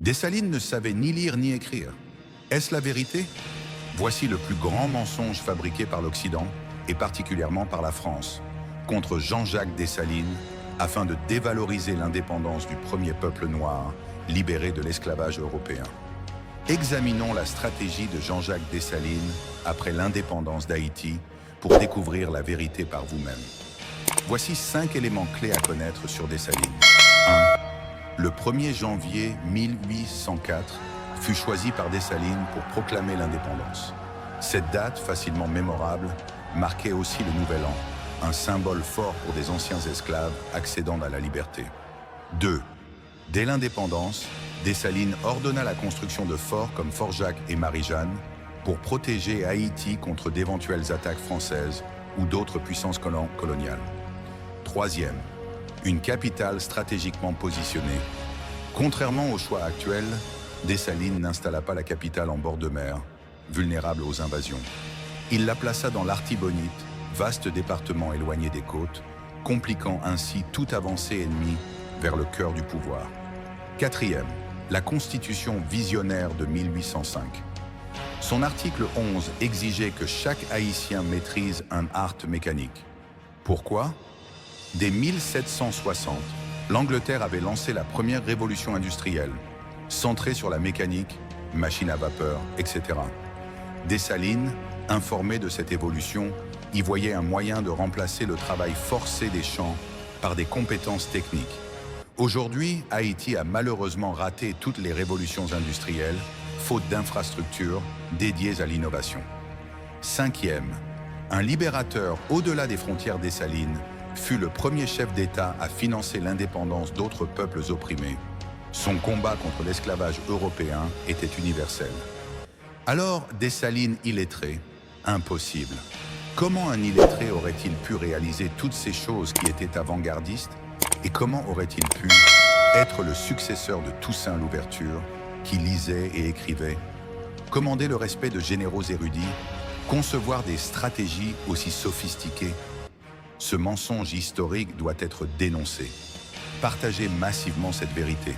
Dessalines ne savait ni lire ni écrire. Est-ce la vérité? Voici le plus grand mensonge fabriqué par l'Occident, et particulièrement par la France, contre Jean-Jacques Dessalines, afin de dévaloriser l'indépendance du premier peuple noir, libéré de l'esclavage européen. Examinons la stratégie de Jean-Jacques Dessalines après l'indépendance d'Haïti pour découvrir la vérité par vous-même. Voici 5 éléments clés à connaître sur Dessalines. 1. Le 1er janvier 1804 fut choisi par Dessalines pour proclamer l'indépendance. Cette date, facilement mémorable, marquait aussi le Nouvel An, un symbole fort pour des anciens esclaves accédant à la liberté. 2. Dès l'indépendance, Dessalines ordonna la construction de forts comme Fort-Jacques et Marie-Jeanne pour protéger Haïti contre d'éventuelles attaques françaises ou d'autres puissances coloniales. 3e, une capitale stratégiquement positionnée. Contrairement au choix actuel, Dessalines n'installa pas la capitale en bord de mer, vulnérable aux invasions. Il la plaça dans l'Artibonite, vaste département éloigné des côtes, compliquant ainsi toute avancée ennemie vers le cœur du pouvoir. 4e, la Constitution visionnaire de 1805. Son article 11 exigeait que chaque Haïtien maîtrise un art mécanique. Pourquoi? Dès 1760, l'Angleterre avait lancé la première révolution industrielle, centrée sur la mécanique, machines à vapeur, etc. Dessalines, informé de cette évolution, y voyait un moyen de remplacer le travail forcé des champs par des compétences techniques. Aujourd'hui, Haïti a malheureusement raté toutes les révolutions industrielles, faute d'infrastructures dédiées à l'innovation. 5e, un libérateur au-delà des frontières dessalines fut le premier chef d'État à financer l'indépendance d'autres peuples opprimés. Son combat contre l'esclavage européen était universel. Alors, Dessalines illettré, impossible. Comment un illettré aurait-il pu réaliser toutes ces choses qui étaient avant-gardistes? Et comment aurait-il pu être le successeur de Toussaint Louverture, qui lisait et écrivait, commander le respect de généraux érudits, concevoir des stratégies aussi sophistiquées? Ce mensonge historique doit être dénoncé. Partagez massivement cette vérité.